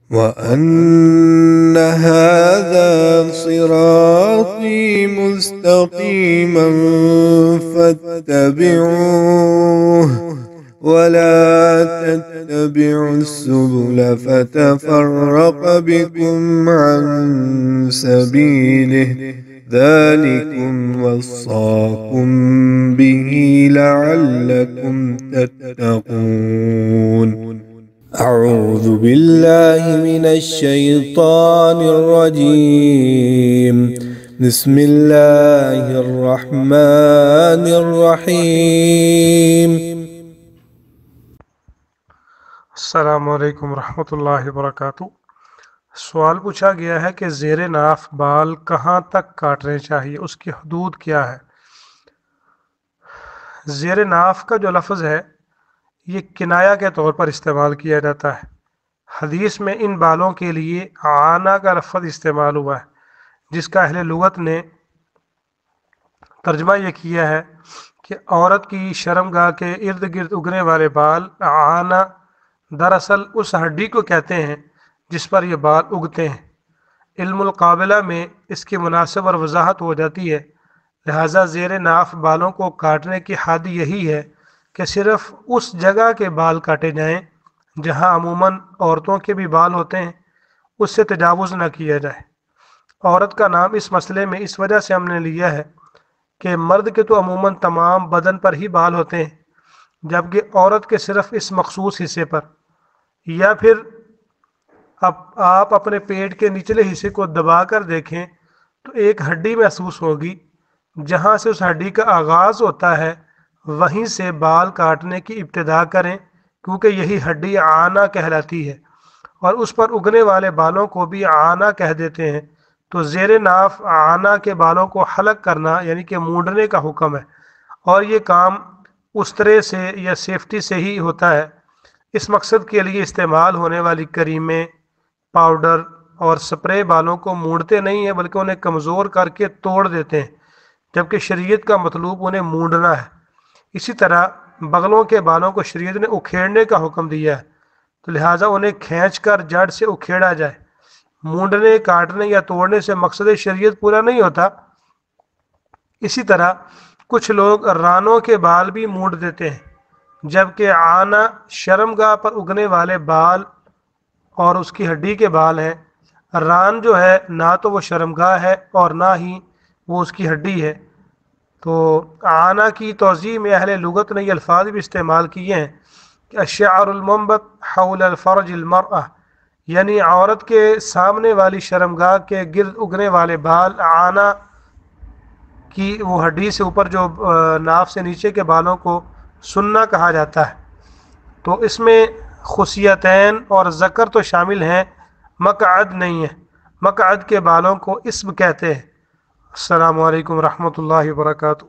وأن هذا صراطي مستقيما فاتبعوه ولا تتبعوا السبل فتفرق بكم عن سبيله ذلكم وصاكم به لعلكم تتقون. أعوذ بالله من الشيطان الرجيم. بسم الله الرحمن الرحيم. السلام علیکم ورحمۃ اللہ وبرکاتہ۔ سوال پوچھا گیا ہے کہ زیر ناف بال کہاں تک کاٹنے چاہیے، اس کی حدود کیا ہے؟ زیر ناف کا جو لفظ ہے یہ کنایہ کے طور پر استعمال کیا جاتا ہے۔ حدیث میں ان بالوں کے لیے عانہ کا لفظ استعمال ہوا ہے، جس کا اہل لغت نے ترجمہ یہ کیا ہے کہ عورت کی شرمگاہ کے ارد گرد اگنے والے بال عانہ دراصل اس ہڈی کو کہتے ہیں جس پر یہ بال اگتے ہیں۔ علم القابلہ میں اس کی مناسب اور وضاحت ہو جاتی ہے، لہٰذا زیر ناف بالوں کو کاٹنے کی حد یہی ہے کہ صرف اس جگہ کے بال کاٹے جائیں جہاں عموماً عورتوں کے بھی بال ہوتے ہیں، اس سے تجاوز نہ کیا جائے۔ عورت کا نام اس مسئلے میں اس وجہ سے ہم نے لیا ہے کہ مرد کے تو عموماً تمام بدن پر ہی بال ہوتے ہیں، جبکہ عورت کے صرف اس مخصوص حصے پر، یا پھر آپ اپنے پیٹ کے نچلے حصے کو دبا کر دیکھیں تو ایک ہڈی محسوس ہوگی، جہاں سے اس ہڈی کا آغاز ہوتا ہے وہیں سے بال کاٹنے کی ابتدا کریں، کیونکہ یہی ہڈی عانہ کہلاتی ہے اور اس پر اگنے والے بالوں کو بھی عانہ کہہ دیتے ہیں۔ تو زیر ناف عانہ کے بالوں کو حلق کرنا یعنی کہ مونڈنے کا حکم ہے، اور یہ کام استرے سے یا سیفٹی سے ہی ہوتا ہے۔ اس مقصد کے لیے استعمال ہونے والی کریمیں، پاؤڈر اور سپرے بالوں کو مونڈتے نہیں ہیں بلکہ انہیں کمزور کر کے توڑ دیتے ہیں، جبکہ شریعت کا مطلوب انہیں مونڈنا ہے۔ اسی طرح بغلوں کے بالوں کو شریعت نے اکھیڑنے کا حکم دیا ہے، تو لہٰذا انہیں کھینچ کر جڑ سے اکھیڑا جائے۔ مونڈنے، کاٹنے یا توڑنے سے مقصد شریعت پورا نہیں ہوتا۔ اسی طرح کچھ لوگ رانوں کے بال بھی مونڈ دیتے ہیں، جبکہ عانہ شرمگاہ پر اگنے والے بال اور اس کی ہڈی کے بال ہیں۔ ران جو ہے نہ تو وہ شرمگاہ ہے اور نہ ہی وہ اس کی ہڈی ہے۔ تو عانہ کی توضیح میں اہل لغت نے یہ الفاظ بھی استعمال کیے ہیں کہ الشعر المنبت حول الفرج المرأة، یعنی عورت کے سامنے والی شرمگاہ کے گرد اگنے والے بال عانہ کی وہ ہڈی سے اوپر جو ناف سے نیچے کے بالوں کو سننا کہا جاتا ہے۔ تو اس میں خصیتین اور ذکر تو شامل ہیں، مقعد نہیں ہے۔ مقعد کے بالوں کو اسب کہتے ہیں۔ السلام علیکم ورحمۃ اللہ وبرکاتہ۔